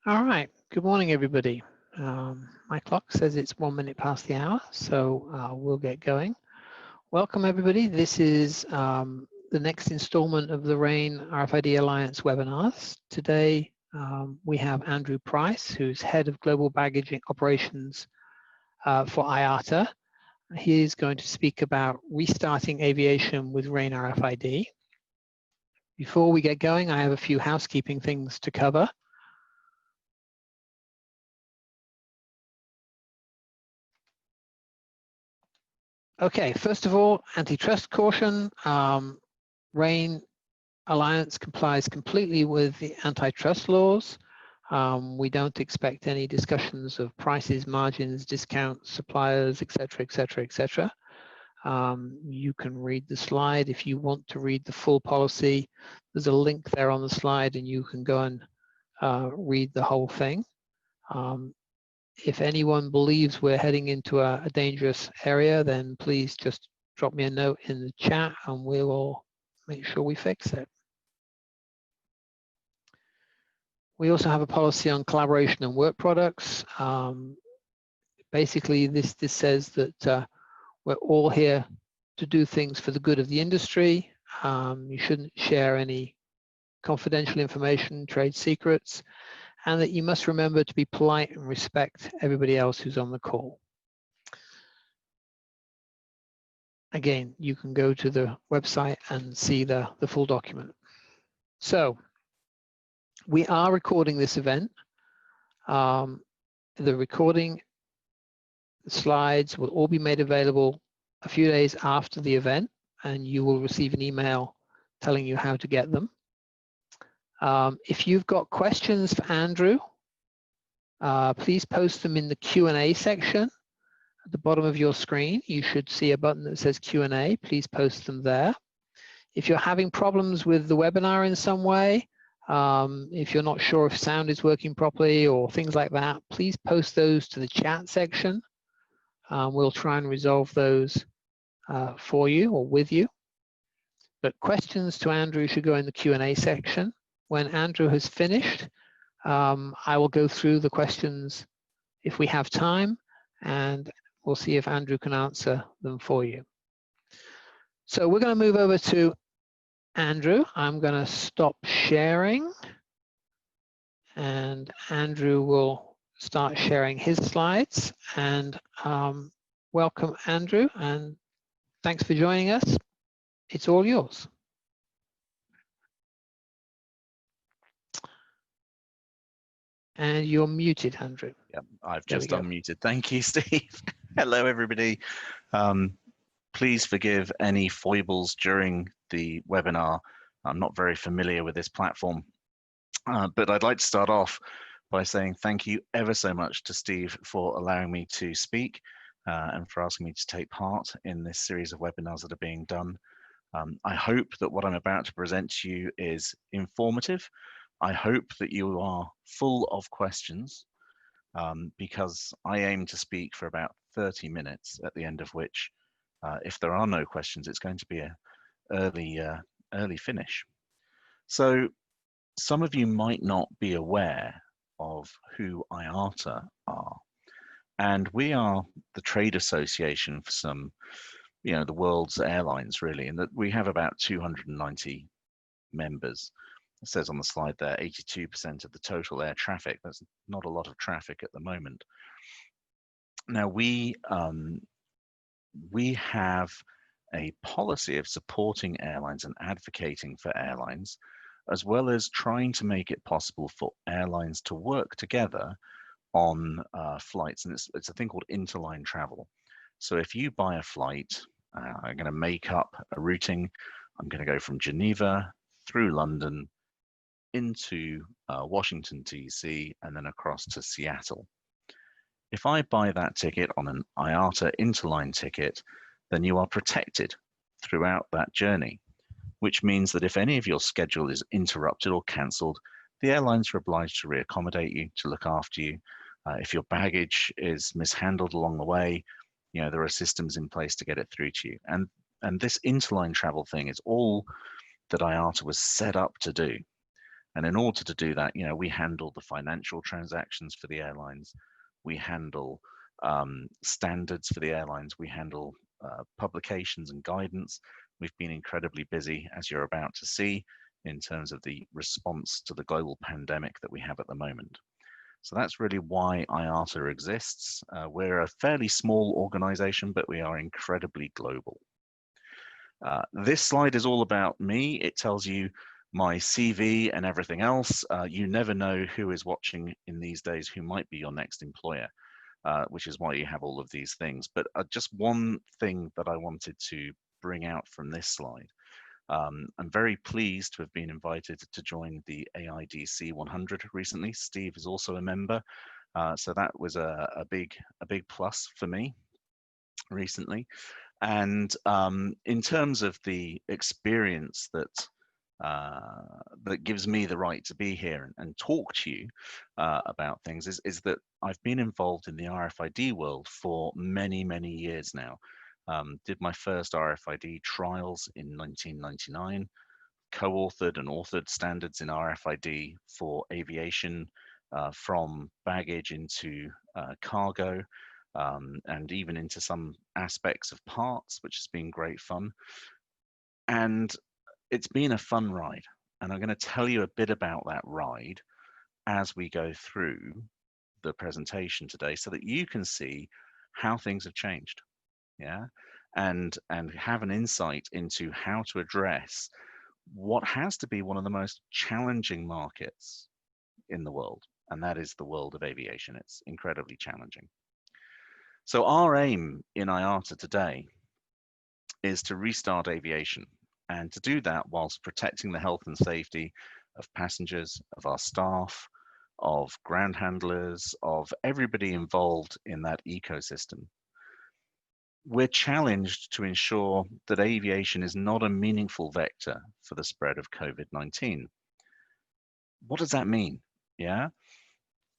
All right, good morning, everybody. My clock says it's 1 minute past the hour, so we'll get going. Welcome, everybody. This is the next installment of the RAIN RFID Alliance webinars. Today, we have Andrew Price, who's Head of Global Baggage Operations for IATA. He is going to speak about restarting aviation with RAIN RFID. Before we get going, I have a few housekeeping things to cover. Okay, first of all, antitrust caution. RAIN Alliance complies completely with the antitrust laws. We don't expect any discussions of prices, margins, discounts, suppliers, etc., etc., etc. You can read the slide if you want to read the full policy. There's a link there on the slide, and you can go and read the whole thing. If anyone believes we're heading into a dangerous area, then please just drop me a note in the chat and we will make sure we fix it. We also have a policy on collaboration and work products. Basically, this says that we're all here to do things for the good of the industry. You shouldn't share any confidential information, trade secrets, and that you must remember to be polite and respect everybody else who's on the call. Again, you can go to the website and see the full document. So, we are recording this event. The recording, the slides will all be made available a few days after the event, and you will receive an email telling you how to get them. If you've got questions for Andrew, please post them in the Q&A section. At the bottom of your screen, you should see a button that says Q&A. Please post them there. If you're having problems with the webinar in some way, if you're not sure if sound is working properly or things like that, please post those to the chat section. We'll try and resolve those for you or with you. But questions to Andrew should go in the Q&A section. When Andrew has finished, I will go through the questions if we have time, and we'll see if Andrew can answer them for you. So we're going to move over to Andrew. I'm going to stop sharing, and Andrew will start sharing his slides. And welcome, Andrew, and thanks for joining us. It's all yours. And you're muted, Andrew. Yep, I've just unmuted. Thank you, Steve. Hello, everybody. Please forgive any foibles during the webinar. I'm not very familiar with this platform, but I'd like to start off by saying thank you ever so much to Steve for allowing me to speak and for asking me to take part in this series of webinars that are being done. I hope that what I'm about to present to you is informative. I hope that you are full of questions because I aim to speak for about 30 minutes, at the end of which, if there are no questions, it's going to be an early finish. So some of you might not be aware of who IATA are. And we are the trade association for some, the world's airlines, really, and that we have about 290 members. It says on the slide there, 82% of the total air traffic. That's not a lot of traffic at the moment. Now, we have a policy of supporting airlines and advocating for airlines, as well as trying to make it possible for airlines to work together on flights. And it's a thing called interline travel. So if you buy a flight, I'm going to make up a routing. I'm going to go from Geneva through London into Washington, D.C., and then across to Seattle. If I buy that ticket on an IATA interline ticket, then you are protected throughout that journey, which means that if any of your schedule is interrupted or cancelled, the airlines are obliged to reaccommodate you, to look after you. If your baggage is mishandled along the way, there are systems in place to get it through to you. And this interline travel thing is all that IATA was set up to do. And in order to do that, we handle the financial transactions for the airlines. We handle standards for the airlines. We handle publications and guidance. We've been incredibly busy, as you're about to see, in terms of the response to the global pandemic that we have at the moment. So that's really why IATA exists. We're a fairly small organization, but we are incredibly global. This slide is all about me. It tells you my CV and everything else. You never know who is watching in these days, who might be your next employer, which is why you have all of these things. But just one thing that I wanted to bring out from this slide. I'm very pleased to have been invited to join the AIDC 100 recently. Steve is also a member, so that was a big plus for me recently. And in terms of the experience that gives me the right to be here and talk to you about things is that I've been involved in the RFID world for many years now. Did my first RFID trials in 1999, co-authored and authored standards in RFID for aviation, from baggage into cargo, and even into some aspects of parts, which has been great fun. And it's been a fun ride. And I'm going to tell you a bit about that ride as we go through the presentation today so that you can see how things have changed. Yeah, and have an insight into how to address what has to be one of the most challenging markets in the world, and that is the world of aviation. It's incredibly challenging. So our aim in IATA today is to restart aviation, and to do that whilst protecting the health and safety of passengers, of our staff, of ground handlers, of everybody involved in that ecosystem. We're challenged to ensure that aviation is not a meaningful vector for the spread of COVID-19. What does that mean? Yeah,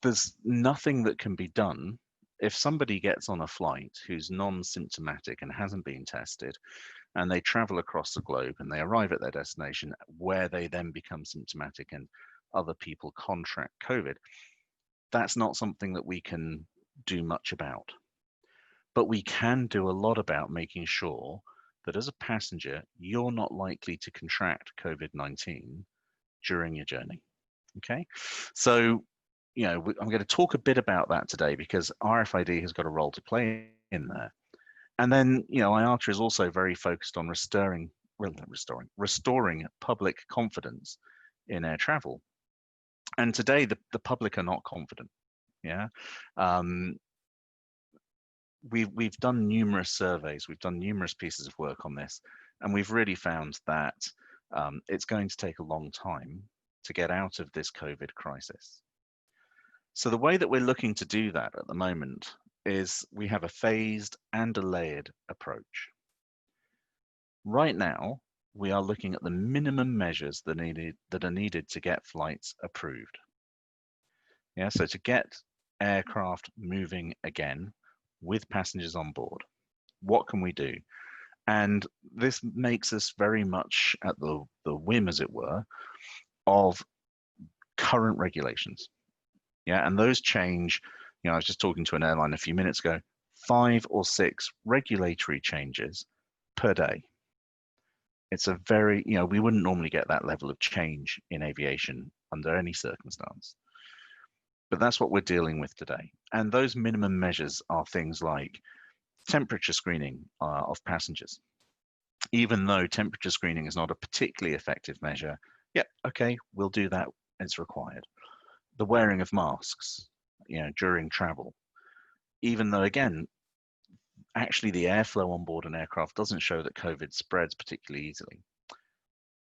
there's nothing that can be done if somebody gets on a flight who's non-symptomatic and hasn't been tested, and they travel across the globe and they arrive at their destination where they then become symptomatic and other people contract COVID. That's not something that we can do much about. But we can do a lot about making sure that as a passenger, you're not likely to contract COVID-19 during your journey. Okay, so I'm going to talk a bit about that today because RFID has got a role to play in there. And then, IATA is also very focused on restoring public confidence in air travel. And today, the public are not confident. Yeah. We've done numerous surveys, we've done numerous pieces of work on this, and we've really found that it's going to take a long time to get out of this COVID crisis. So the way that we're looking to do that at the moment is we have a phased and a layered approach. Right now, we are looking at the minimum measures that are needed to get flights approved. Yeah, so to get aircraft moving again, with passengers on board. What can we do? And this makes us very much at the whim, as it were, of current regulations. Yeah, and those change. I was just talking to an airline a few minutes ago, 5 or 6 regulatory changes per day. It's a very, we wouldn't normally get that level of change in aviation under any circumstance. But that's what we're dealing with today. And those minimum measures are things like temperature screening of passengers. Even though temperature screening is not a particularly effective measure, yeah, okay, we'll do that, it's required. The wearing of masks, during travel. Even though, again, actually the airflow on board an aircraft doesn't show that COVID spreads particularly easily.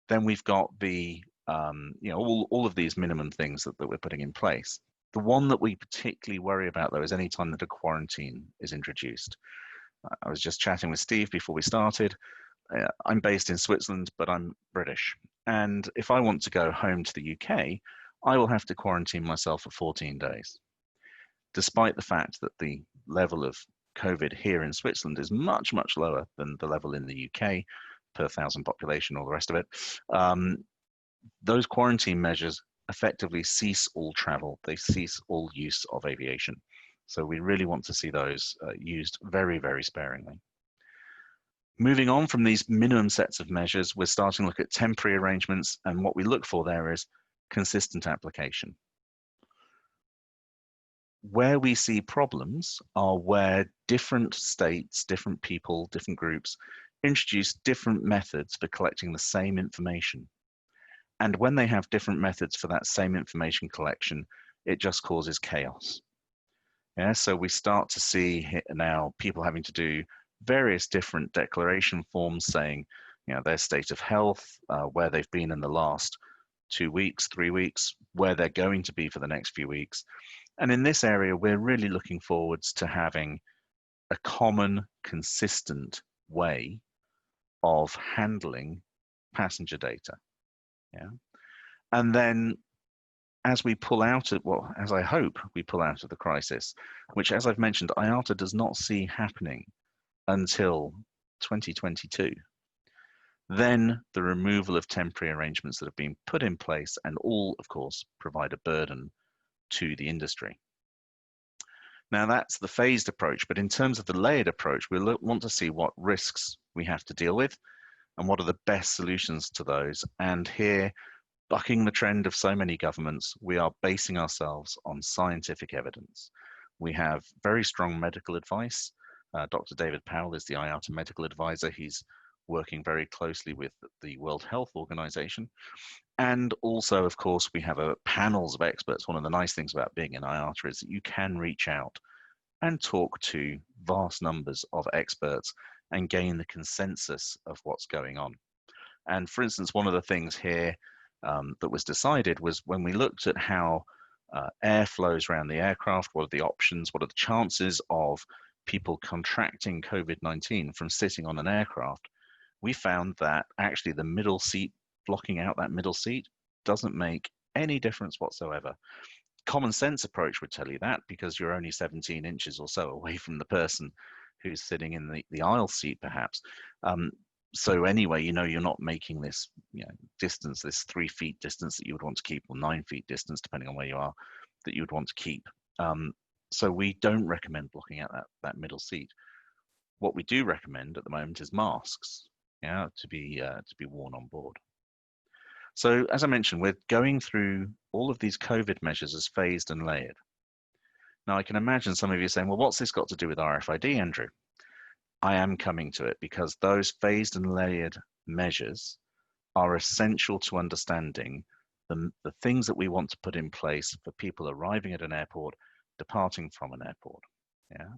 Then we've got the, all of these minimum things that we're putting in place. The one that we particularly worry about, though, is any time that a quarantine is introduced. I was just chatting with Steve before we started. I'm based in Switzerland, but I'm British. And if I want to go home to the UK, I will have to quarantine myself for 14 days. Despite the fact that the level of COVID here in Switzerland is much lower than the level in the UK per 1,000 population, all the rest of it. Those quarantine measures effectively cease all travel. They cease all use of aviation. So we really want to see those used very, very sparingly. Moving on from these minimum sets of measures, we're starting to look at temporary arrangements, and what we look for there is consistent application. Where we see problems are where different states, different people, different groups introduce different methods for collecting the same information. And when they have different methods for that same information collection, it just causes chaos. Yeah, so we start to see now people having to do various different declaration forms saying, their state of health, where they've been in the last 2 weeks, 3 weeks, where they're going to be for the next few weeks. And in this area, we're really looking forwards to having a common, consistent way of handling passenger data. Yeah. And then as we pull out of, well, as I hope we pull out of the crisis, which, as I've mentioned, IATA does not see happening until 2022, then the removal of temporary arrangements that have been put in place and all, of course, provide a burden to the industry. Now that's the phased approach, but in terms of the layered approach, we want to see what risks we have to deal with and what are the best solutions to those. And here, bucking the trend of so many governments, we are basing ourselves on scientific evidence. We have very strong medical advice. Dr. David Powell is the IATA medical advisor. He's working very closely with the World Health Organization. And also, of course, we have panels of experts. One of the nice things about being in IATA is that you can reach out and talk to vast numbers of experts and gain the consensus of what's going on. And for instance, one of the things here that was decided was when we looked at how air flows around the aircraft, what are the options, what are the chances of people contracting COVID-19 from sitting on an aircraft, we found that actually the middle seat, blocking out that middle seat, doesn't make any difference whatsoever. Common sense approach would tell you that because you're only 17 inches or so away from the person who's sitting in the aisle seat, perhaps. So anyway, you're not making this distance, this 3 feet distance that you would want to keep, or 9 feet distance, depending on where you are, that you would want to keep. So we don't recommend blocking out that middle seat. What we do recommend at the moment is masks, to be worn on board. So as I mentioned, we're going through all of these COVID measures as phased and layered. Now I can imagine some of you saying, well, what's this got to do with RFID, Andrew? I am coming to it because those phased and layered measures are essential to understanding the things that we want to put in place for people arriving at an airport, departing from an airport. Yeah.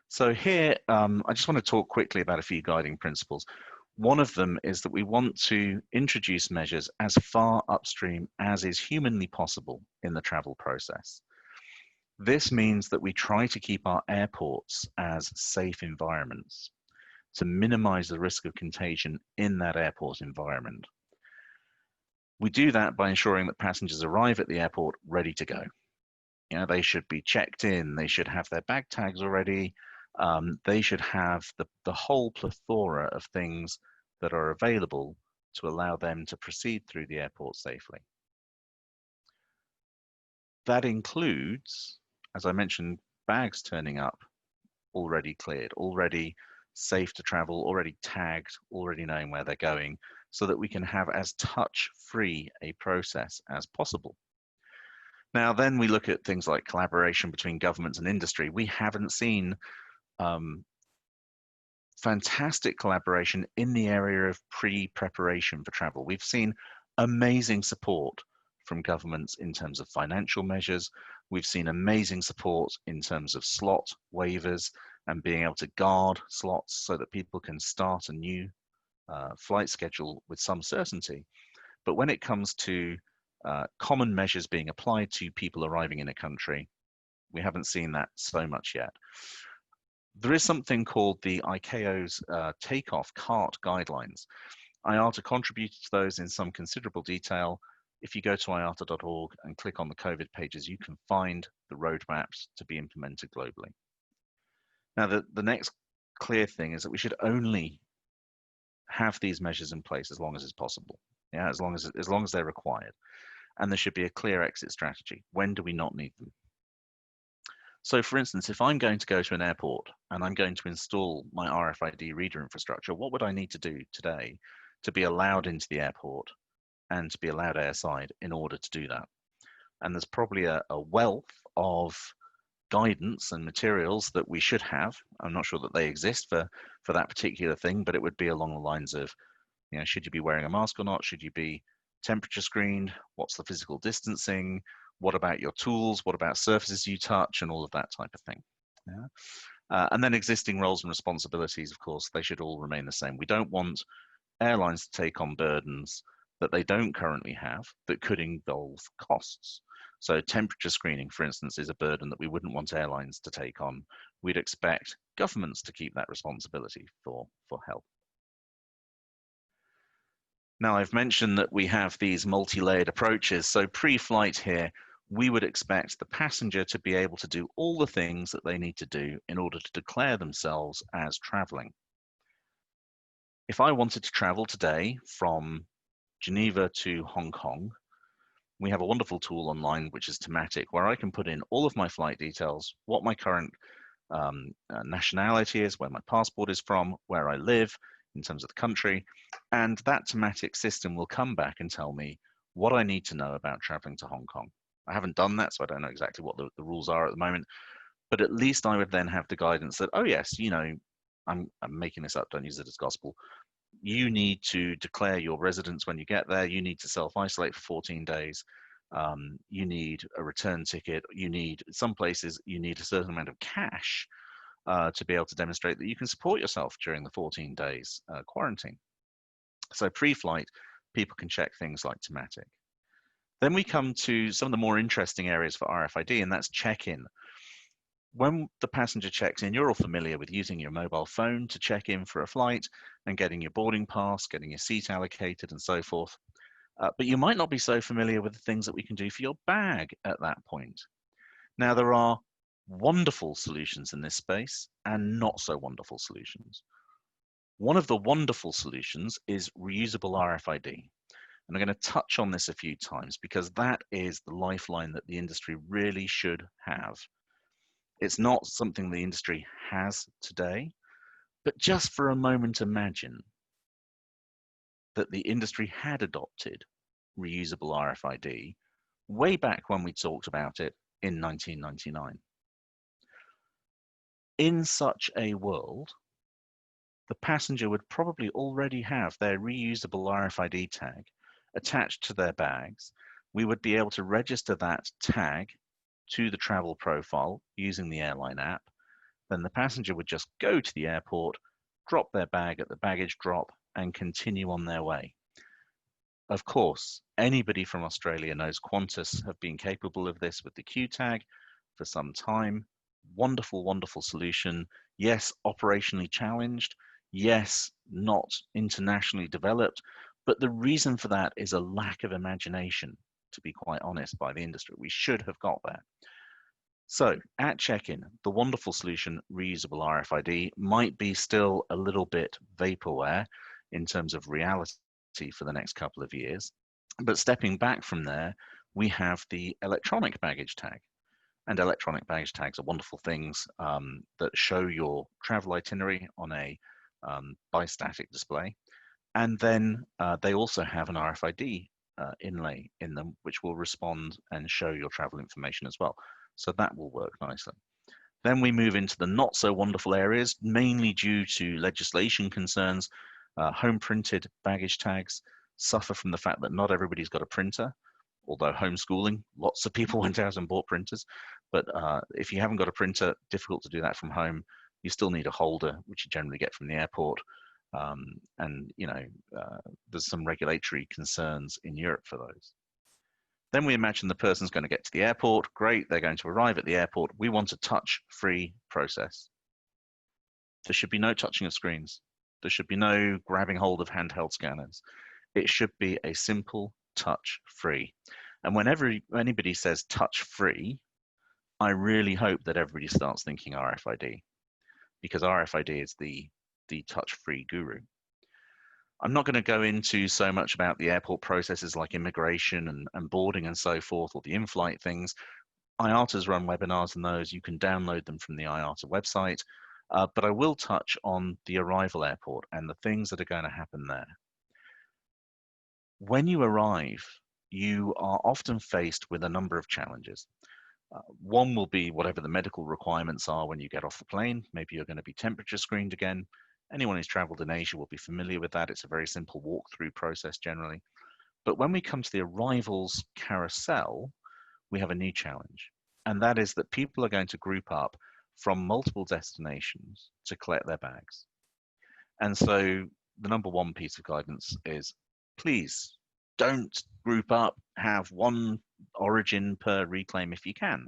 So here, I just want to talk quickly about a few guiding principles. One of them is that we want to introduce measures as far upstream as is humanly possible in the travel process. This means that we try to keep our airports as safe environments to minimize the risk of contagion in that airport environment. We do that by ensuring that passengers arrive at the airport ready to go. They should be checked in, they should have their bag tags already, they should have the whole plethora of things that are available to allow them to proceed through the airport safely. That includes, as I mentioned, bags turning up already cleared, already safe to travel, already tagged, already knowing where they're going, so that we can have as touch-free a process as possible. Now, then we look at things like collaboration between governments and industry. We haven't seen fantastic collaboration in the area of pre-preparation for travel. We've seen amazing support from governments in terms of financial measures. We've seen amazing support in terms of slot waivers and being able to guard slots so that people can start a new flight schedule with some certainty. But when it comes to common measures being applied to people arriving in a country, we haven't seen that so much yet. There is something called the ICAO's takeoff cart guidelines. IATA contributed to those in some considerable detail. If you go to IATA.org and click on the COVID pages, you can find the roadmaps to be implemented globally. Now, the next clear thing is that we should only have these measures in place as long as it's possible. Yeah, as long as they're required. and there should be a clear exit strategy. When do we not need them? So for instance, if I'm going to go to an airport and I'm going to install my RFID reader infrastructure, what would I need to do today to be allowed into the airport and to be allowed airside in order to do that? And there's probably a wealth of guidance and materials that we should have. I'm not sure that they exist for that particular thing, but it would be along the lines of, you know, should you be wearing a mask or not? Should you be temperature screened? What's the physical distancing? What about your tools? What about surfaces you touch, and all of that type of thing? Yeah. And then existing roles and responsibilities, of course, they should all remain the same. We don't want airlines to take on burdens that they don't currently have that could involve costs. So temperature screening, for instance, is a burden that we wouldn't want airlines to take on. We'd expect governments to keep that responsibility for health. Now, I've mentioned that we have these multi-layered approaches. So pre-flight here, we would expect the passenger to be able to do all the things that they need to do in order to declare themselves as traveling. If I wanted to travel today from Geneva to Hong Kong, we have a wonderful tool online, which is Thematic, where I can put in all of my flight details, what my current nationality is, where my passport is from, where I live in terms of the country, and that Thematic system will come back and tell me what I need to know about traveling to Hong Kong. I haven't done that, so I don't know exactly what the rules are at the moment, but at least I would then have the guidance that, oh yes, you know, I'm making this up, don't use it as gospel. You need to declare your residence when you get there. You need to self-isolate for 14 days. You need a return ticket. You need, some places, you need a certain amount of cash to be able to demonstrate that you can support yourself during the 14 days quarantine. So pre-flight, people can check things like Thematic. Then we come to some of the more interesting areas for RFID, and that's check-in. When the passenger checks in, you're all familiar with using your mobile phone to check in for a flight and getting your boarding pass, getting your seat allocated and so forth. But you might not be so familiar with the things that we can do for your bag at that point. Now, there are wonderful solutions in this space and not so wonderful solutions. One of the wonderful solutions is reusable RFID. And I'm going to touch on this a few times because that is the lifeline that the industry really should have. It's not something the industry has today, but just for a moment imagine that the industry had adopted reusable RFID way back when we talked about it in 1999. In such a world, the passenger would probably already have their reusable RFID tag attached to their bags. We would be able to register that tag to the travel profile using the airline app. Then the passenger would just go to the airport, drop their bag at the baggage drop, and continue on their way. Of course, anybody from Australia knows Qantas have been capable of this with the Q tag for some time. Wonderful, wonderful solution. Yes, operationally challenged. Yes, not internationally developed. But the reason for that is a lack of imagination, to be quite honest, by the industry. We should have got that. So at check-in, the wonderful solution, reusable RFID, might be still a little bit vaporware in terms of reality for the next couple of years. But stepping back from there, we have the electronic baggage tag. And electronic baggage tags are wonderful things that show your travel itinerary on a bistatic display. And then they also have an RFID inlay in them, which will respond and show your travel information as well. So that will work nicely. Then we move into the not so wonderful areas, mainly due to legislation concerns. Home printed baggage tags suffer from the fact that not everybody's got a printer, although homeschooling, lots of people went out and bought printers. But if you haven't got a printer, difficult to do that from home. You still need a holder, which you generally get from the airport. And you know, there's some regulatory concerns in Europe for those. Then we imagine the person's going to get to the airport. Great, they're going to arrive at the airport. We want a touch-free process. There should be no touching of screens. There should be no grabbing hold of handheld scanners. It should be a simple touch-free. And whenever anybody says touch-free, I really hope that everybody starts thinking RFID, because RFID is the touch-free guru. I'm not going to go into so much about the airport processes like immigration and boarding and so forth, or the in-flight things. IATA's run webinars on those. You can download them from the IATA website. But I will touch on the arrival airport and the things that are going to happen there. When you arrive, you are often faced with a number of challenges. One will be whatever the medical requirements are when you get off the plane. Maybe you're going to be temperature screened again. Anyone who's traveled in Asia will be familiar with that. It's a very simple walkthrough process generally. But when we come to the arrivals carousel, we have a new challenge. And that is that people are going to group up from multiple destinations to collect their bags. And so the number one piece of guidance is, please don't group up, have one origin per reclaim if you can.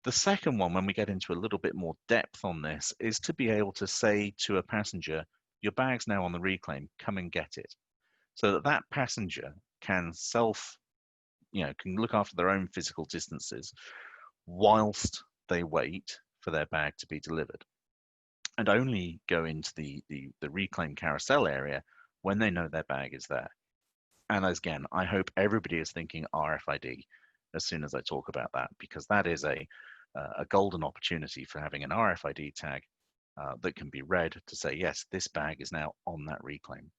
The second one, when we get into a little bit more depth on this, is to be able to say to a passenger, your bag's now on the reclaim, come and get it. So that that passenger can can look after their own physical distances whilst they wait for their bag to be delivered, and only go into the reclaim carousel area when they know their bag is there. And again, I hope everybody is thinking RFID as soon as I talk about that, because that is a golden opportunity for having an RFID tag that can be read to say, yes, this bag is now on that reclaim.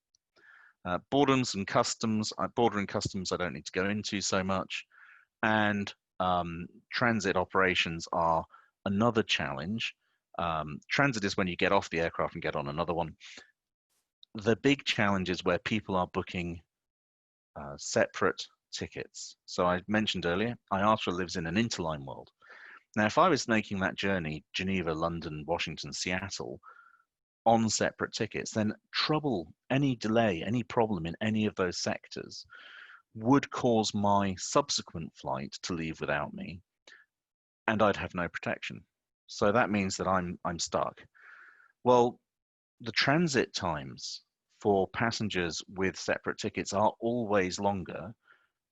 Border and customs I don't need to go into so much. And transit operations are another challenge. Transit is when you get off the aircraft and get on another one. The big challenge is where people are booking separate tickets. So I mentioned earlier, IATA lives in an interline world. Now, if I was making that journey, Geneva, London, Washington, Seattle, on separate tickets, then trouble, any delay, any problem in any of those sectors would cause my subsequent flight to leave without me, and I'd have no protection. So that means that I'm stuck. Well, the transit times for passengers with separate tickets are always longer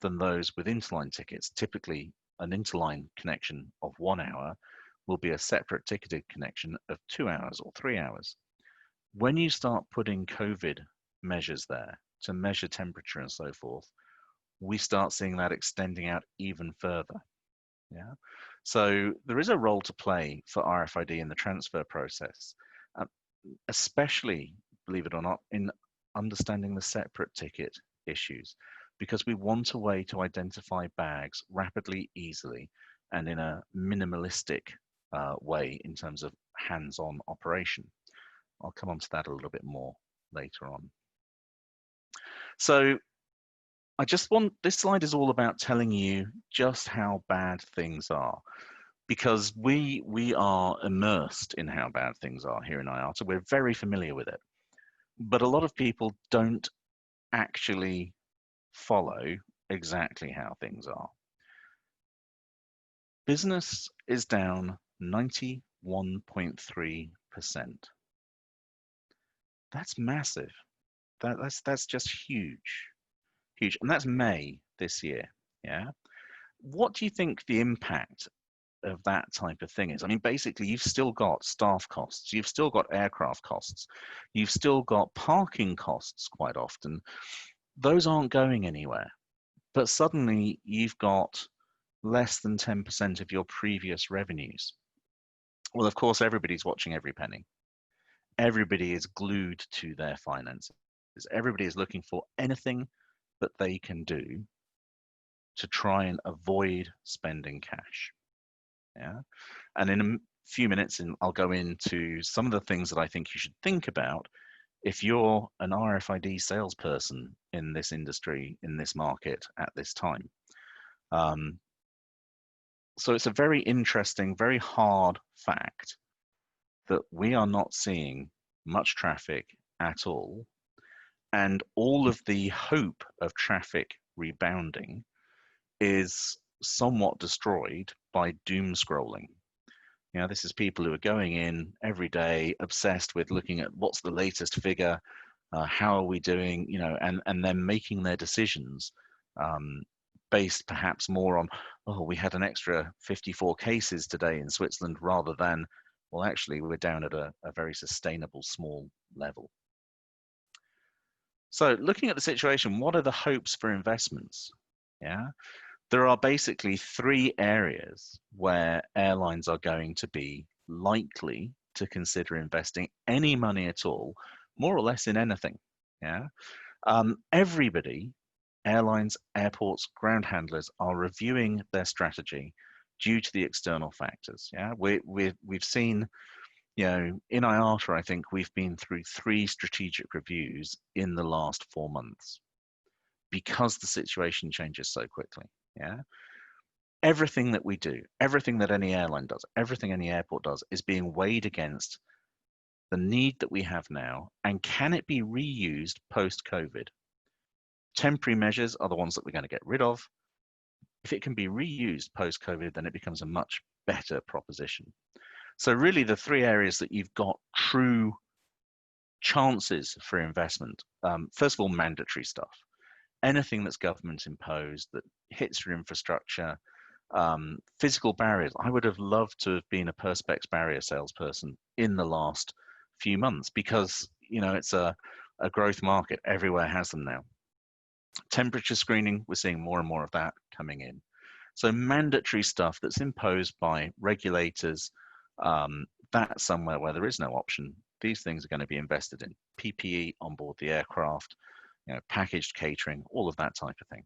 than those with interline tickets. Typically, an interline connection of 1 hour will be a separate ticketed connection of 2 hours or 3 hours. When you start putting COVID measures there to measure temperature and so forth, we start seeing that extending out even further. Yeah. So there is a role to play for RFID in the transfer process, especially, believe it or not, in understanding the separate ticket issues, because we want a way to identify bags rapidly, easily, and in a minimalistic way in terms of hands-on operation. I'll come on to that a little bit more later on. So this slide is all about telling you just how bad things are, because we are immersed in how bad things are here in IATA. We're very familiar with it, but a lot of people don't actually follow exactly how things are. Business is down 91.3%. That's massive. That's just huge. And that's May this year. Yeah. What do you think the impact of that type of thing is? I mean, basically, you've still got staff costs, you've still got aircraft costs, you've still got parking costs quite often. Those aren't going anywhere. But suddenly you've got less than 10% of your previous revenues. Well, of course, everybody's watching every penny. Everybody is glued to their finances. Everybody is looking for anything that they can do to try and avoid spending cash. Yeah. And in a few minutes, I'll go into some of the things that I think you should think about if you're an RFID salesperson in this industry, in this market at this time. So it's a very interesting, very hard fact that we are not seeing much traffic at all. And all of the hope of traffic rebounding is somewhat destroyed by doom scrolling. You know, this is people who are going in every day, obsessed with looking at what's the latest figure, how are we doing, you know, and then making their decisions based perhaps more on, oh, we had an extra 54 cases today in Switzerland, rather than, well, actually, we're down at a very sustainable small level. So looking at the situation, what are the hopes for investments? Yeah, there are basically three areas where airlines are going to be likely to consider investing any money at all, more or less in anything. Yeah, everybody, airlines, airports, ground handlers, are reviewing their strategy due to the external factors. Yeah, we've seen, you know, in IATA, I think we've been through 3 strategic reviews in the last 4 months because the situation changes so quickly. Yeah, everything that we do, everything that any airline does, everything any airport does is being weighed against the need that we have now, and can it be reused post-COVID? Temporary measures are the ones that we're going to get rid of. If it can be reused post-COVID, then it becomes a much better proposition. So really the 3 areas that you've got true chances for investment. First of all, mandatory stuff. Anything that's government imposed that hits your infrastructure. Physical barriers. I would have loved to have been a Perspex barrier salesperson in the last few months because, you know, it's a growth market. Everywhere has them now. Temperature screening, we're seeing more and more of that coming in. So mandatory stuff that's imposed by regulators, that's somewhere where there is no option. These things are going to be invested in. PPE on board the aircraft, you know, packaged catering, all of that type of thing.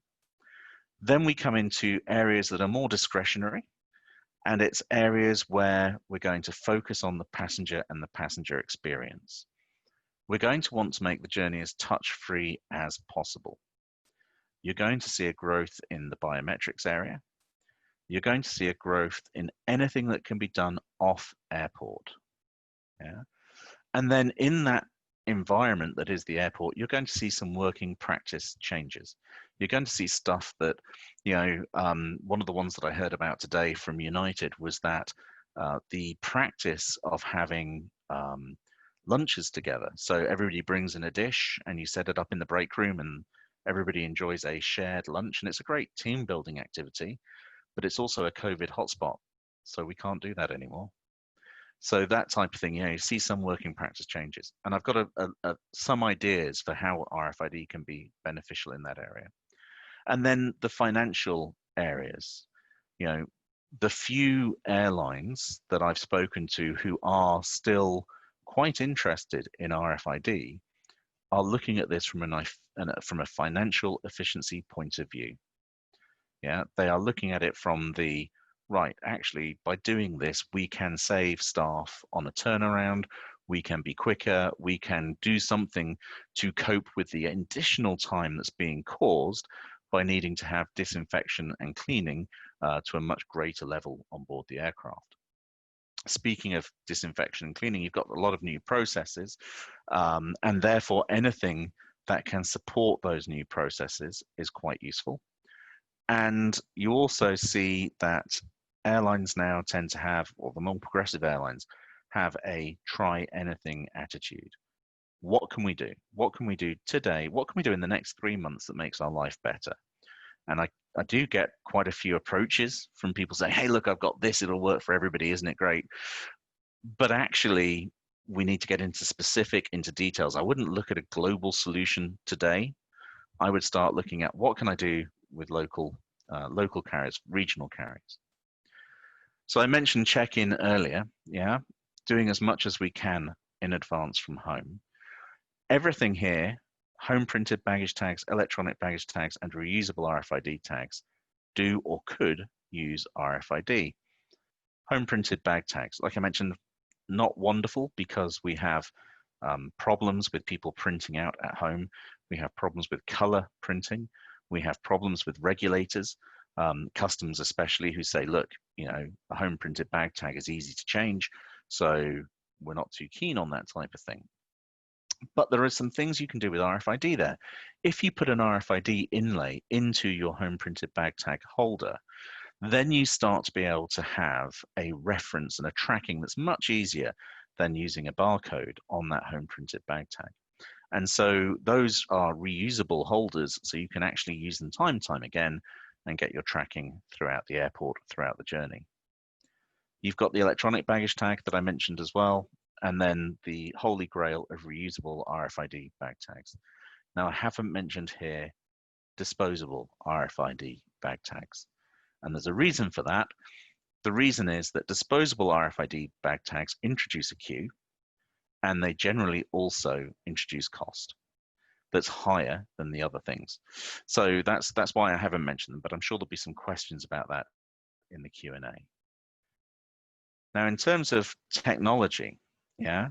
Then we come into areas that are more discretionary, and it's areas where we're going to focus on the passenger and the passenger experience. We're going to want to make the journey as touch-free as possible. You're going to see a growth in the biometrics area. You're going to see a growth in anything that can be done off airport. Yeah. And then in that environment that is the airport, you're going to see some working practice changes. You're going to see stuff that, you know, one of the ones that I heard about today from United was that the practice of having lunches together. So everybody brings in a dish and you set it up in the break room and everybody enjoys a shared lunch. And it's a great team building activity, but it's also a COVID hotspot. So we can't do that anymore. So that type of thing, you know, you see some working practice changes. And I've got some ideas for how RFID can be beneficial in that area. And then the financial areas, you know, the few airlines that I've spoken to who are still quite interested in RFID are looking at this from a financial efficiency point of view. Yeah, they are looking at it from the right, actually, by doing this, we can save staff on a turnaround, we can be quicker, we can do something to cope with the additional time that's being caused by needing to have disinfection and cleaning to a much greater level on board the aircraft. Speaking of disinfection and cleaning, you've got a lot of new processes, and therefore anything that can support those new processes is quite useful. And you also see that airlines now tend to have, or the more progressive airlines, have a try anything attitude. What can we do? What can we do today? What can we do in the next 3 months that makes our life better? And I do get quite a few approaches from people saying, hey, look, I've got this, it'll work for everybody, isn't it great? But actually, we need to get into details. I wouldn't look at a global solution today. I would start looking at what can I do with local carriers, regional carriers. So I mentioned check-in earlier, yeah, doing as much as we can in advance from home. Everything here, home printed baggage tags, electronic baggage tags, and reusable RFID tags do or could use RFID. Home printed bag tags, like I mentioned, not wonderful because we have problems with people printing out at home. We have problems with color printing. We have problems with regulators, customs especially, who say, look, you know, a home printed bag tag is easy to change, so we're not too keen on that type of thing. But there are some things you can do with RFID there. If you put an RFID inlay into your home printed bag tag holder, then you start to be able to have a reference and a tracking that's much easier than using a barcode on that home printed bag tag. And so those are reusable holders, so you can actually use them time and time again and get your tracking throughout the airport, throughout the journey. You've got the electronic baggage tag that I mentioned as well, and then the holy grail of reusable RFID bag tags. Now, I haven't mentioned here disposable RFID bag tags. And there's a reason for that. The reason is that disposable RFID bag tags introduce a queue, and they generally also introduce cost that's higher than the other things. So that's why I haven't mentioned them, but I'm sure there'll be some questions about that in the Q&A. Now, in terms of technology, yeah,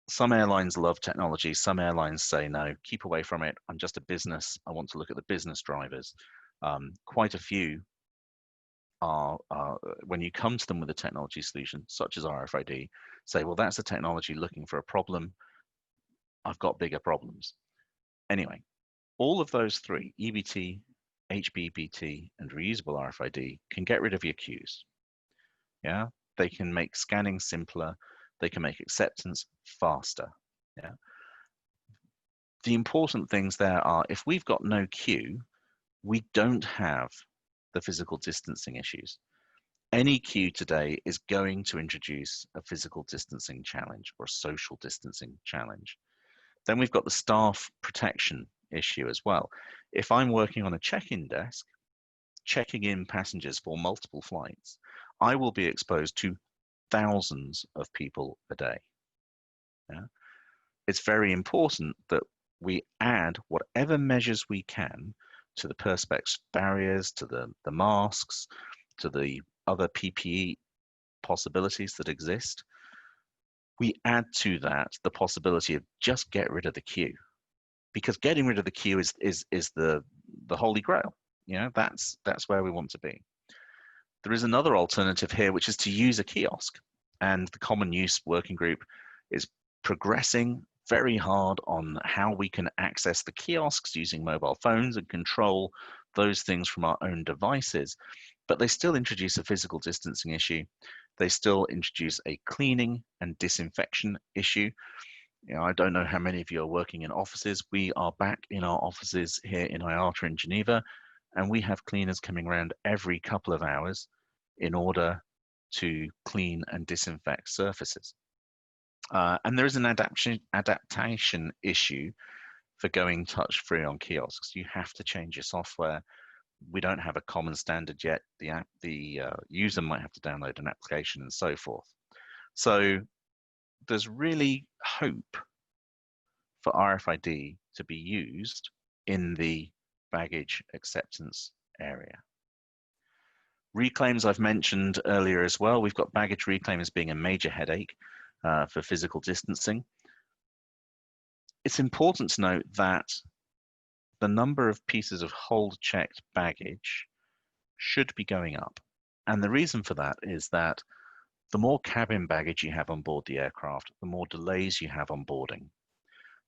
some airlines love technology. Some airlines say, no, keep away from it. I'm just a business. I want to look at the business drivers. Quite a few are, when you come to them with a technology solution, such as RFID, say, well, that's a technology looking for a problem. I've got bigger problems. Anyway, all of those three, EBT, HBBT, and reusable RFID, can get rid of your queues. Yeah, they can make scanning simpler. They can make acceptance faster. Yeah. The important things there are, if we've got no queue, we don't have the physical distancing issues. Any queue today is going to introduce a physical distancing challenge or a social distancing challenge. Then we've got the staff protection issue as well. If I'm working on a check-in desk, checking in passengers for multiple flights, I will be exposed to thousands of people a day. Yeah? It's very important that we add whatever measures we can to the perspex barriers, to the masks, to the other PPE possibilities that exist. We add to that the possibility of just get rid of the queue, because getting rid of the queue is the holy grail. You know, that's where we want to be. There is another alternative here, which is to use a kiosk, and the Common Use Working Group is progressing very hard on how we can access the kiosks using mobile phones and control those things from our own devices. But they still introduce a physical distancing issue. They still introduce a cleaning and disinfection issue. You know, I don't know how many of you are working in offices. We are back in our offices here in IATA in Geneva, and we have cleaners coming around every couple of hours in order to clean and disinfect surfaces. And there is an adaptation issue for going touch-free on kiosks. You have to change your software. We don't have a common standard yet. The user might have to download an application and so forth. So there's really hope for RFID to be used in the baggage acceptance area. Reclaims I've mentioned earlier as well. We've got baggage reclaim as being a major headache for physical distancing. It's important to note that the number of pieces of hold-checked baggage should be going up. And the reason for that is that the more cabin baggage you have on board the aircraft, the more delays you have on boarding,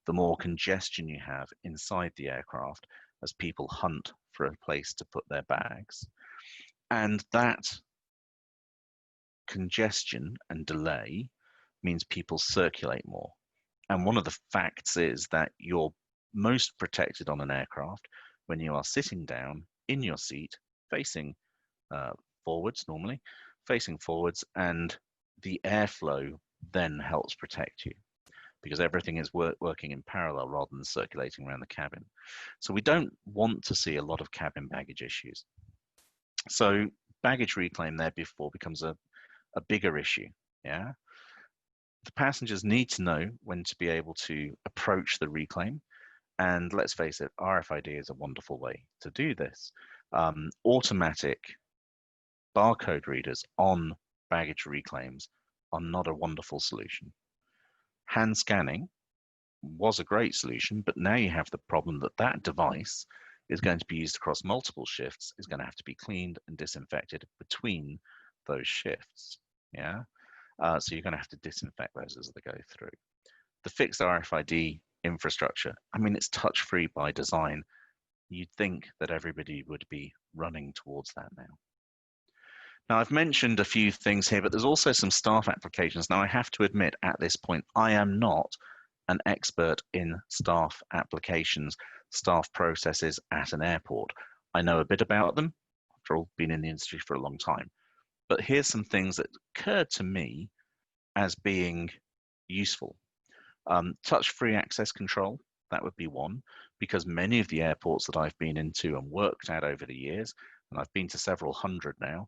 the more congestion you have inside the aircraft as people hunt for a place to put their bags. And that congestion and delay means people circulate more. And one of the facts is that you're most protected on an aircraft when you are sitting down in your seat, facing forwards normally, facing forwards, and the airflow then helps protect you because everything is working in parallel rather than circulating around the cabin. So we don't want to see a lot of cabin baggage issues. So baggage reclaim therefore becomes a bigger issue. Yeah. The passengers need to know when to be able to approach the reclaim. And let's face it, RFID is a wonderful way to do this. Automatic barcode readers on baggage reclaims are not a wonderful solution. Hand scanning was a great solution, but now you have the problem that that device is going to be used across multiple shifts, is going to have to be cleaned and disinfected between those shifts. Yeah. So you're going to have to disinfect those as they go through. The fixed RFID infrastructure, I mean, it's touch-free by design. You'd think that everybody would be running towards that now. Now, I've mentioned a few things here, but there's also some staff applications. Now, I have to admit at this point, I am not an expert in staff applications, staff processes at an airport. I know a bit about them. After all, been in the industry for a long time. But here's some things that occurred to me as being useful. Touch-free access control. That would be one, because many of the airports that I've been into and worked at over the years, and I've been to several hundred now,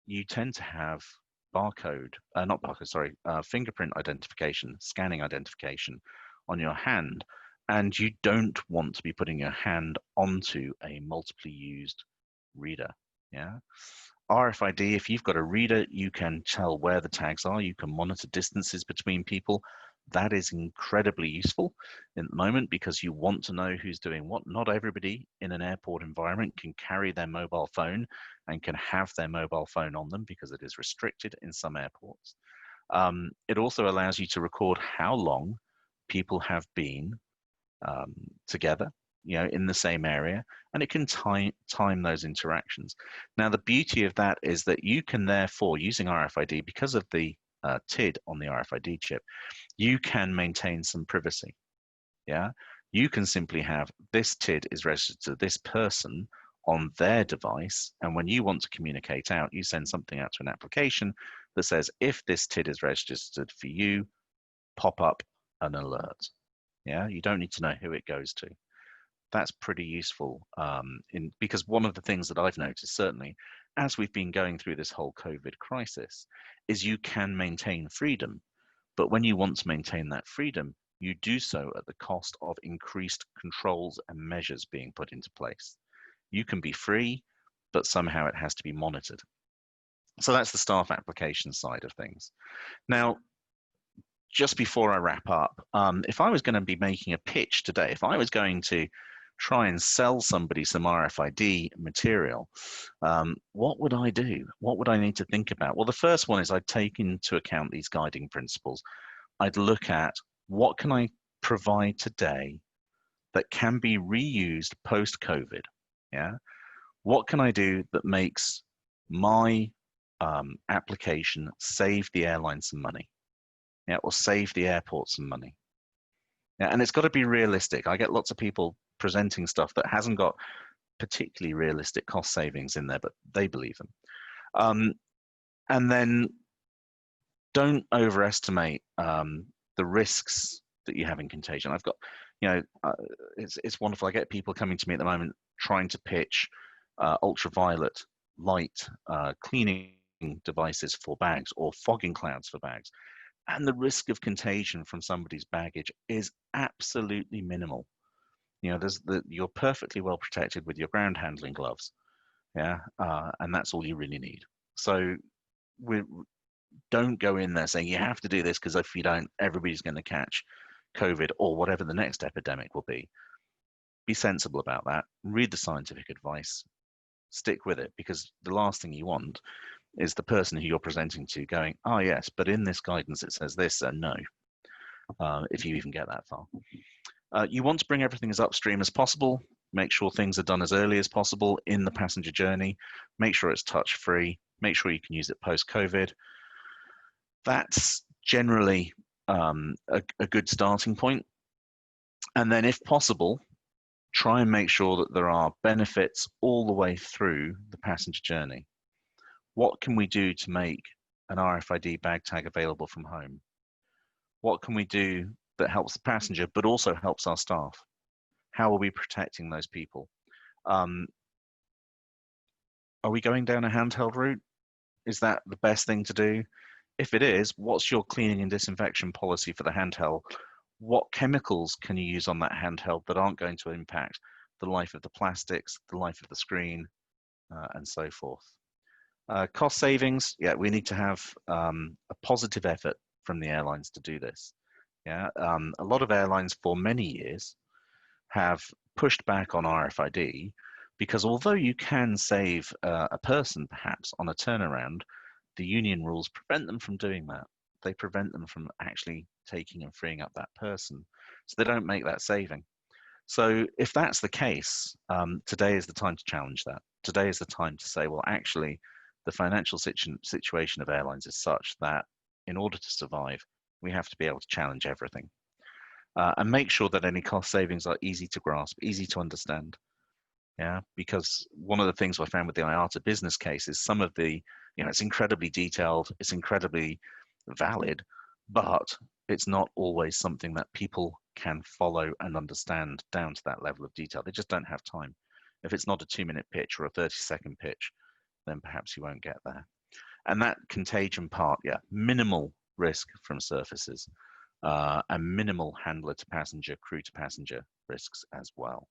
you tend to have fingerprint identification, scanning identification on your hand, and you don't want to be putting your hand onto a multiply used reader. Yeah. RFID, if you've got a reader, you can tell where the tags are, you can monitor distances between people. That is incredibly useful in the moment because you want to know who's doing what. Not everybody in an airport environment can carry their mobile phone and can have their mobile phone on them because it is restricted in some airports. It also allows you to record how long people have been together, in the same area, and it can time those interactions. Now, the beauty of that is that you can therefore, using RFID, because of the TID on the RFID chip, you can maintain some privacy. Yeah, you can simply have this TID is registered to this person on their device, and when you want to communicate out, you send something out to an application that says, if this TID is registered for you, pop up an alert. Yeah, you don't need to know who it goes to. That's pretty useful because one of the things that I've noticed, certainly as we've been going through this whole COVID crisis, is you can maintain freedom, but when you want to maintain that freedom, you do so at the cost of increased controls and measures being put into place. You can be free, but somehow it has to be monitored. So that's the staff application side of things. Now, just before I wrap up, if I was going to be making a pitch today, if I was going to try and sell somebody some RFID material, what would I do? What would I need to think about? Well, the first one is I'd take into account these guiding principles. I'd look at what can I provide today that can be reused post-COVID? Yeah. What can I do that makes my application save the airline some money? Yeah, or save the airport some money. Yeah, and it's got to be realistic. I get lots of people presenting stuff that hasn't got particularly realistic cost savings in there, but they believe them. And then don't overestimate the risks that you have in contagion. I've got, it's wonderful. I get people coming to me at the moment trying to pitch ultraviolet light cleaning devices for bags or fogging clouds for bags. And the risk of contagion from somebody's baggage is absolutely minimal. You're perfectly well protected with your ground handling gloves. Yeah, and that's all you really need. So we don't go in there saying you have to do this because if you don't, everybody's going to catch COVID or whatever the next epidemic will be. Be sensible about that. Read the scientific advice. Stick with it, because the last thing you want is the person who you're presenting to going, oh yes, but in this guidance it says this, and no, if you even get that far. You want to bring everything as upstream as possible. Make sure things are done as early as possible in the passenger journey. Make sure it's touch-free. Make sure you can use it post-COVID. That's generally a good starting point. And then if possible, try and make sure that there are benefits all the way through the passenger journey. What can we do to make an RFID bag tag available from home? What can we do that helps the passenger, but also helps our staff? How are we protecting those people? Are we going down a handheld route? Is that the best thing to do? If it is, what's your cleaning and disinfection policy for the handheld? What chemicals can you use on that handheld that aren't going to impact the life of the plastics, the life of the screen, and so forth? Cost savings, yeah, we need to have a positive effort from the airlines to do this. Yeah, a lot of airlines for many years have pushed back on RFID because although you can save a person perhaps on a turnaround, the union rules prevent them from doing that. They prevent them from actually taking and freeing up that person. So they don't make that saving. So if that's the case, today is the time to challenge that. Today is the time to say, well, actually, the financial situation of airlines is such that in order to survive, we have to be able to challenge everything and make sure that any cost savings are easy to grasp, easy to understand. Yeah, because one of the things I found with the IATA business case is some of the, it's incredibly detailed, it's incredibly valid, but it's not always something that people can follow and understand down to that level of detail. They just don't have time. If it's not a 2-minute pitch or a 30-second pitch, then perhaps you won't get there. And that contagion part, yeah, minimal risk from surfaces and minimal handler to passenger, crew to passenger risks as well.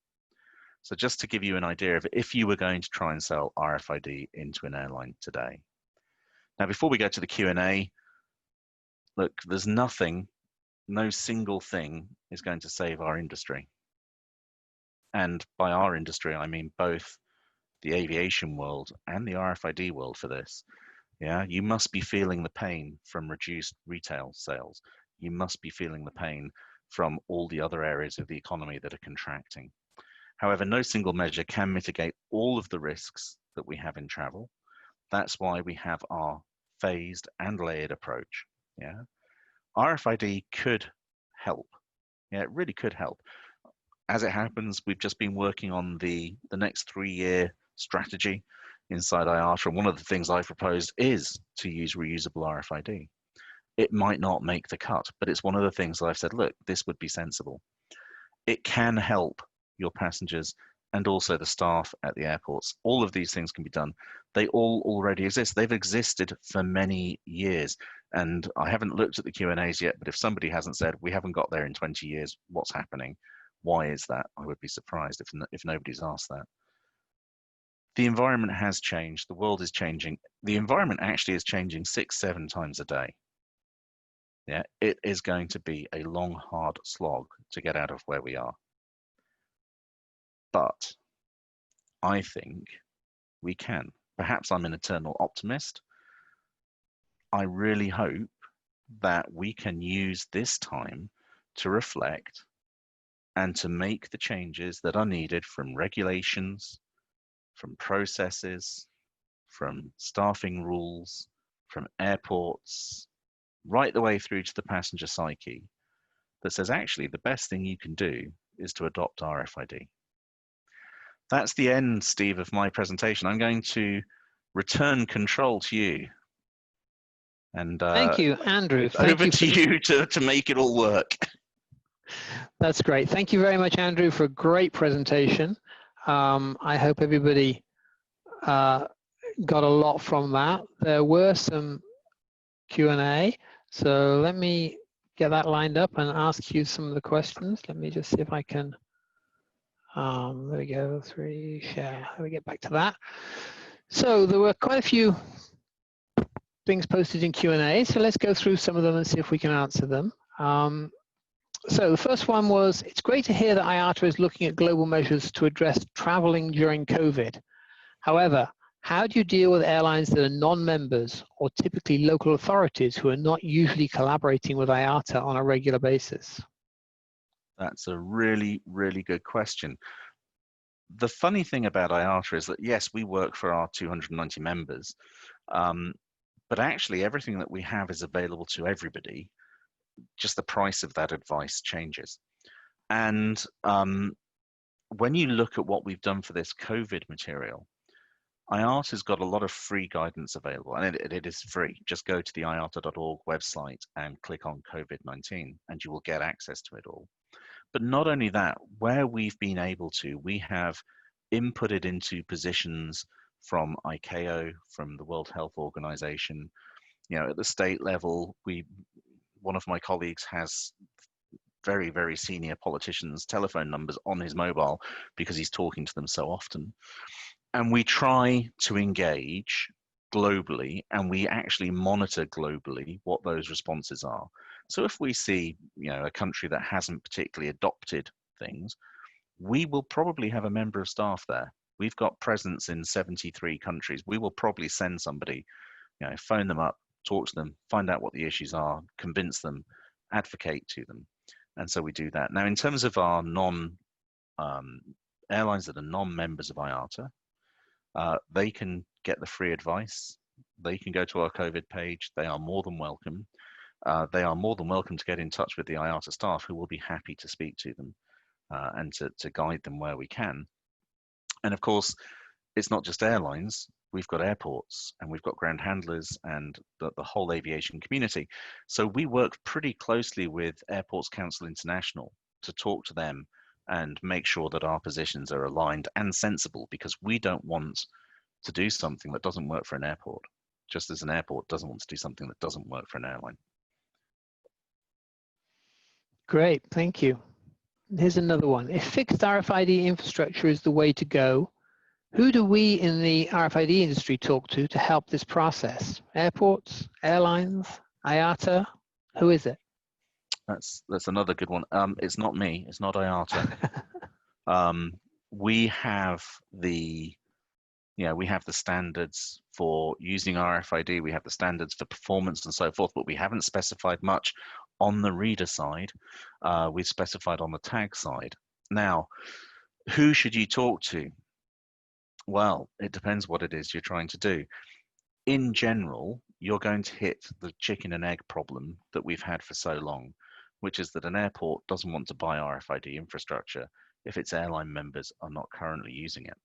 So just to give you an idea of if you were going to try and sell RFID into an airline today. Now, before we go to the Q&A, look, there's nothing, no single thing is going to save our industry. And by our industry, I mean both the aviation world and the RFID world for this. Yeah, you must be feeling the pain from reduced retail sales. You must be feeling the pain from all the other areas of the economy that are contracting. However, no single measure can mitigate all of the risks that we have in travel. That's why we have our phased and layered approach. Yeah, RFID could help. Yeah, it really could help. As it happens, we've just been working on the next 3-year strategy inside IATA, and one of the things I proposed is to use reusable RFID. It might not make the cut, but it's one of the things that I've said, look, this would be sensible. It can help your passengers and also the staff at the airports. All of these things can be done. They all already exist. They've existed for many years. And I haven't looked at the Q&As yet, but if somebody hasn't said, we haven't got there in 20 years, what's happening? Why is that? I would be surprised if nobody's asked that. The environment has changed. The world is changing. The environment actually is changing 6-7 times a day. Yeah, it is going to be a long, hard slog to get out of where we are. But I think we can. Perhaps I'm an eternal optimist. I really hope that we can use this time to reflect and to make the changes that are needed from regulations, from processes, from staffing rules, from airports, right the way through to the passenger psyche that says actually the best thing you can do is to adopt RFID. That's the end, Steve, of my presentation. I'm going to return control to you. And thank you, Andrew. Over to you to make it all work. That's great. Thank you very much, Andrew, for a great presentation. I hope everybody got a lot from that. There were some Q&A, so let me get that lined up and ask you some of the questions. Let me just see if I can, there we go, 3, share. Let me get back to that. So there were quite a few things posted in Q&A, so let's go through some of them and see if we can answer them. So the first one was, it's great to hear that IATA is looking at global measures to address traveling during COVID. However, how do you deal with airlines that are non-members or typically local authorities who are not usually collaborating with IATA on a regular basis? That's a really, really good question. The funny thing about IATA is that, yes, we work for our 290 members, but actually everything that we have is available to everybody. Just the price of that advice changes. And when you look at what we've done for this COVID material, IATA's got a lot of free guidance available, and it is free. Just go to the IATA.org website and click on COVID-19, and you will get access to it all. But not only that, where we've been able to, we have inputted into positions from ICAO, from the World Health Organization. You know, at the state level, one of my colleagues has very, very senior politicians' telephone numbers on his mobile because he's talking to them so often. And we try to engage globally, and we actually monitor globally what those responses are. So if we see, you know, a country that hasn't particularly adopted things, we will probably have a member of staff there. We've got presence in 73 countries. We will probably send somebody, you know, phone them up, talk to them, find out what the issues are, convince them, advocate to them. And so we do that. Now, in terms of our airlines that are non-members of IATA, they can get the free advice. They can go to our COVID page. They are more than welcome. They are more than welcome to get in touch with the IATA staff, who will be happy to speak to them and to guide them where we can. And of course, it's not just airlines. we've got airports and we've got ground handlers and the whole aviation community. So we work pretty closely with Airports Council International to talk to them and make sure that our positions are aligned and sensible, because we don't want to do something that doesn't work for an airport, just as an airport doesn't want to do something that doesn't work for an airline. Great, thank you. Here's another one. If fixed RFID infrastructure is the way to go, who do we in the RFID industry talk to help this process? Airports, airlines, IATA? Who is it? That's another good one. It's not me. It's not IATA. We have the standards for using RFID. We have the standards for performance and so forth, but we haven't specified much on the reader side. We've specified on the tag side. Now, who should you talk to? Well, it depends what it is you're trying to do. In general, you're going to hit the chicken and egg problem that we've had for so long, which is that an airport doesn't want to buy RFID infrastructure if its airline members are not currently using it.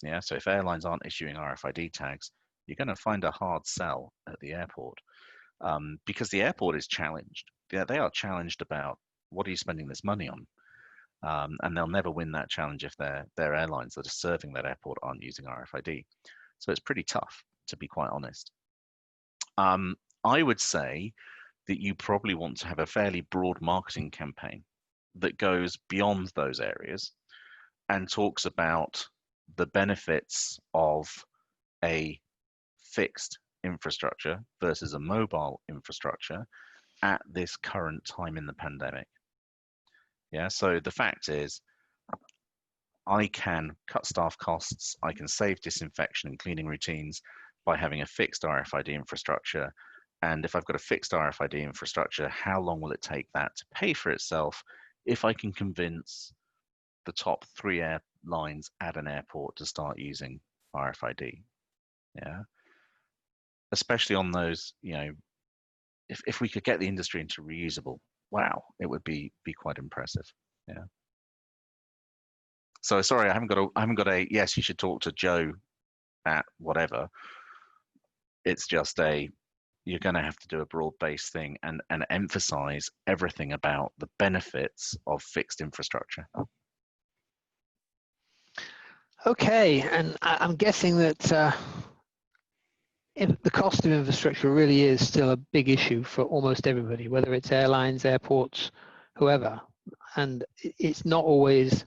Yeah, so if airlines aren't issuing RFID tags, you're going to find a hard sell at the airport, because the airport is challenged. They are challenged about, what are you spending this money on? And they'll never win that challenge if their airlines that are serving that airport aren't using RFID. So it's pretty tough, to be quite honest. I would say that you probably want to have a fairly broad marketing campaign that goes beyond those areas and talks about the benefits of a fixed infrastructure versus a mobile infrastructure at this current time in the pandemic. Yeah, so the fact is, I can cut staff costs, I can save disinfection and cleaning routines by having a fixed RFID infrastructure. And if I've got a fixed RFID infrastructure, how long will it take that to pay for itself if I can convince the top 3 airlines at an airport to start using RFID? Yeah, especially on those, if we could get the industry into reusable, wow, it would be quite impressive. Yeah. So sorry, I haven't got a yes, you should talk to Joe at whatever. It's just you're going to have to do a broad-based thing and emphasize everything about the benefits of fixed infrastructure. Okay, and I'm guessing that if the cost of infrastructure really is still a big issue for almost everybody, whether it's airlines, airports, whoever, and it's not always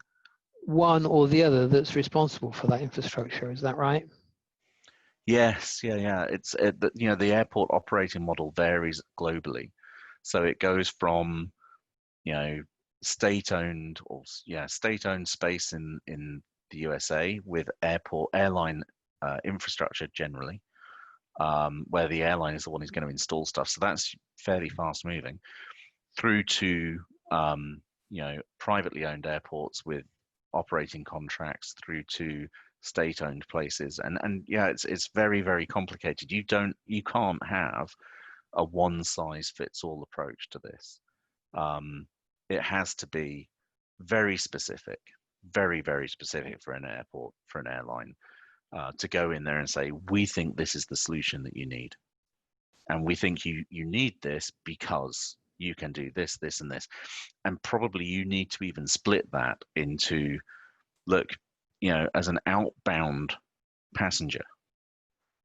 one or the other that's responsible for that infrastructure. Is that right? Yes, yeah. The airport operating model varies globally, so it goes from state-owned space in the USA with airline infrastructure generally, where the airline is the one who's going to install stuff. So that's fairly fast moving, through to privately owned airports with operating contracts, through to state-owned places, and yeah, it's very, very complicated. You can't have a one-size-fits-all approach to this. It has to be very specific, very, very specific for an airport, for an airline, to go in there and say, we think this is the solution that you need, and we think you need this because you can do this, this, and this, and probably you need to even split that into, look, as an outbound passenger,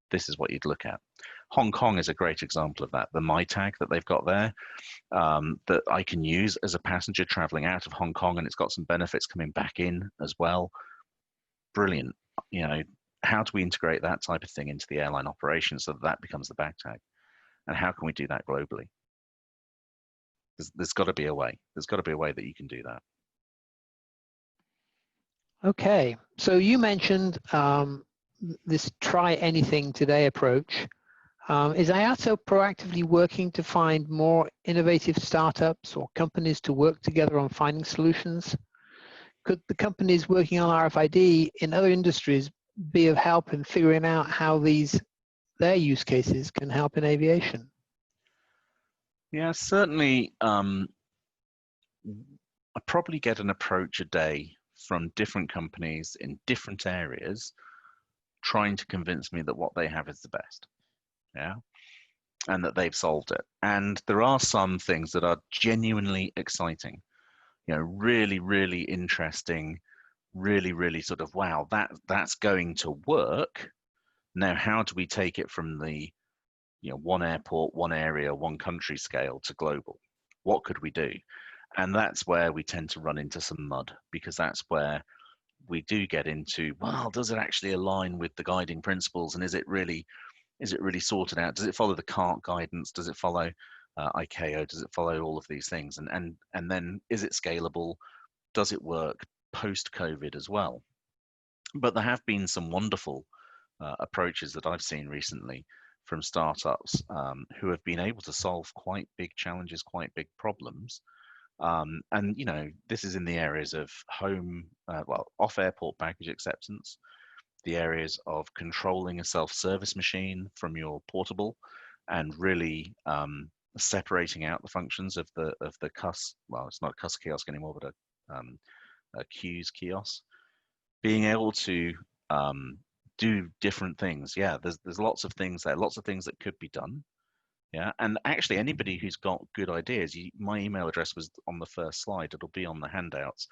this is what you'd look at. Hong Kong is a great example of that. The MyTag that they've got there, that I can use as a passenger traveling out of Hong Kong, and it's got some benefits coming back in as well. Brilliant. How do we integrate that type of thing into the airline operation so that becomes the bag tag? And how can we do that globally? There's got to be a way. There's got to be a way that you can do that. Okay, so you mentioned this try anything today approach. Is IATA proactively working to find more innovative startups or companies to work together on finding solutions? Could the companies working on RFID in other industries be of help in figuring out how their use cases can help in aviation? Yeah, certainly. I probably get an approach a day from different companies in different areas trying to convince me that what they have is the best, yeah, and that they've solved it. And there are some things that are genuinely exciting, really, really interesting, really, really sort of, wow, that's going to work. Now, how do we take it from the, one airport, one area, one country scale to global? What could we do? And that's where we tend to run into some mud, because that's where we do get into, well, does it actually align with the guiding principles? And is it really sorted out? Does it follow the CART guidance? Does it follow ICAO? Does it follow all of these things? And then is it scalable? Does it work post-COVID as well? But there have been some wonderful approaches that I've seen recently from startups who have been able to solve quite big challenges, quite big problems. And this is in the areas of off-airport baggage acceptance, the areas of controlling a self-service machine from your portable, and really separating out the functions of the CUS. Well, it's not a CUS kiosk anymore, but a queues kiosk. Being able to do different things. Yeah, there's lots of things there, lots of things that could be done. Yeah, and actually anybody who's got good ideas, my email address was on the first slide. It'll be on the handouts.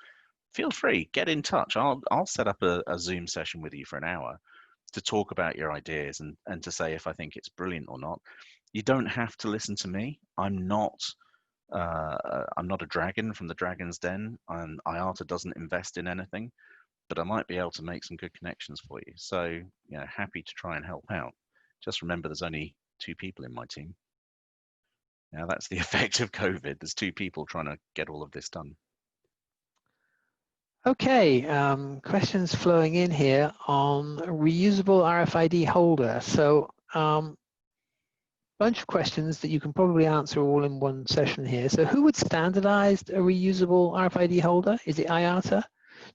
Feel free, get in touch. I'll set up a Zoom session with you for an hour to talk about your ideas and to say if I think it's brilliant or not. You don't have to listen to me. I'm not a dragon from the Dragon's Den, and IATA doesn't invest in anything, but I might be able to make some good connections for you. So, happy to try and help out. Just remember, there's only 2 people in my team. Now, that's the effect of COVID. There's 2 people trying to get all of this done. Okay, questions flowing in here on a reusable RFID holder. So, bunch of questions that you can probably answer all in one session here. So, who would standardize a reusable RFID holder? Is it IATA?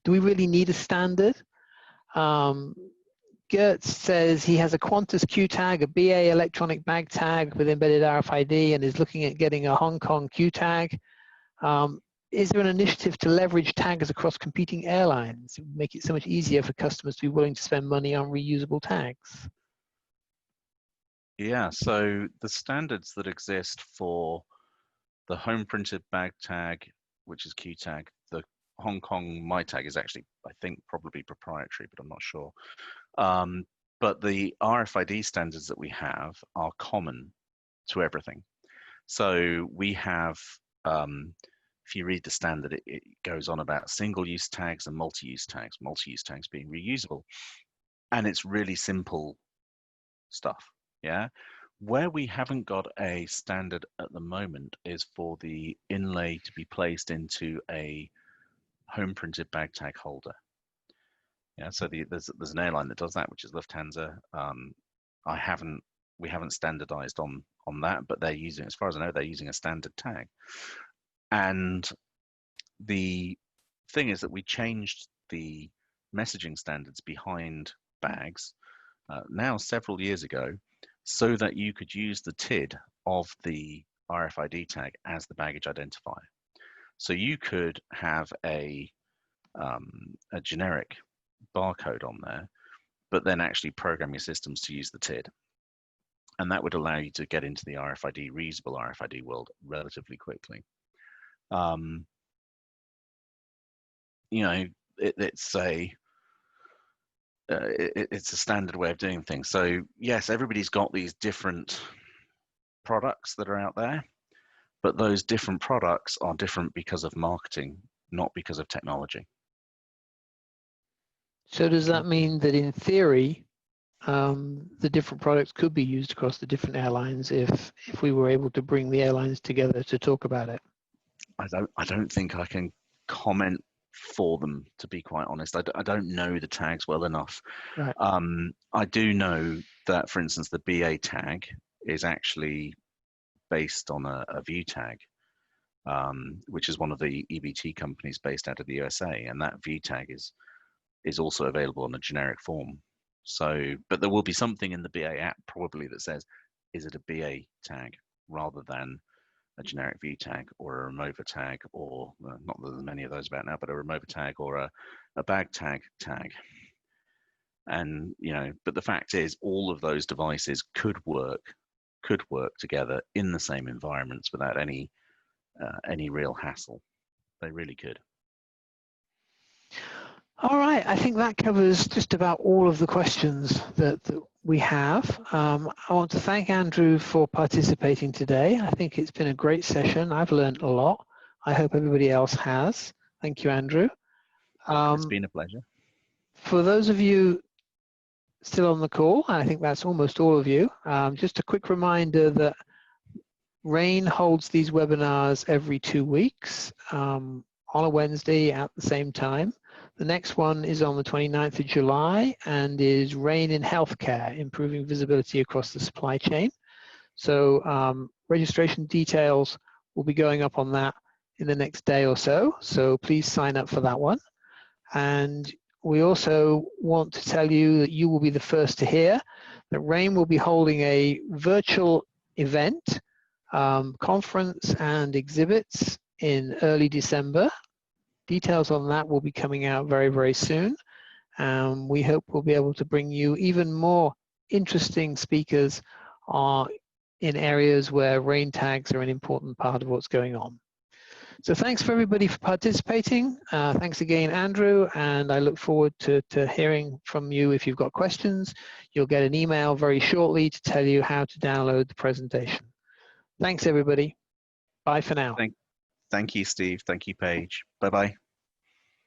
Do we really need a standard? Gert says he has a Qantas Q tag, a BA electronic bag tag with embedded RFID, and is looking at getting a Hong Kong Q tag. Is there an initiative to leverage tags across competing airlines, make it so much easier for customers to be willing to spend money on reusable tags? Yeah, so the standards that exist for the home printed bag tag, which is Q tag, the Hong Kong My Tag is actually, I think, probably proprietary, but I'm not sure. But the RFID standards that we have are common to everything. So we have, if you read the standard, it goes on about single-use tags and multi-use tags being reusable. And it's really simple stuff, yeah? Where we haven't got a standard at the moment is for the inlay to be placed into a home printed bag tag holder. Yeah, so there's an airline that does that, which is Lufthansa. We haven't standardized on that, but they're using, as far as I know, they're using a standard tag. And the thing is that we changed the messaging standards behind bags now several years ago, so that you could use the TID of the RFID tag as the baggage identifier. So you could have a generic barcode on there, but then actually program your systems to use the TID. And that would allow you to get into the reusable RFID world relatively quickly. It's a standard way of doing things. So yes, everybody's got these different products that are out there, but those different products are different because of marketing, not because of technology. So does that mean that in theory, the different products could be used across the different airlines if we were able to bring the airlines together to talk about it? I don't think I can comment for them, to be quite honest. I don't know the tags well enough. Right. I do know that, for instance, the BA tag is actually based on a view tag, which is one of the EBT companies based out of the USA, and that view tag is also available in a generic form. So, but there will be something in the BA app probably that says, is it a BA tag rather than a generic view tag or a Remova tag, or not that there's many of those about now, but a Remova tag or a bag tag. And, you know, but the fact is all of those devices could work together in the same environments without any real hassle. They really could. All right, I think that covers just about all of the questions that we have. I want to thank Andrew for participating today. I think it's been a great session. I've learned a lot. I hope everybody else has. Thank you, Andrew. It's been a pleasure. For those of you still on the call, and I think that's almost all of you, just a quick reminder that RAIN holds these webinars every 2 weeks on a Wednesday at the same time. The next one is on the 29th of July and is RAIN in Healthcare, Improving Visibility Across the Supply Chain. So registration details will be going up on that in the next day or so. So please sign up for that one. And we also want to tell you that you will be the first to hear that RAIN will be holding a virtual event, conference and exhibits in early December. Details on that will be coming out very, very soon. We hope we'll be able to bring you even more interesting speakers in areas where RAIN tags are an important part of what's going on. So thanks for everybody for participating. Thanks again, Andrew, and I look forward to hearing from you if you've got questions. You'll get an email very shortly to tell you how to download the presentation. Thanks, everybody. Bye for now. Thank you, Steve. Thank you, Paige. Bye-bye.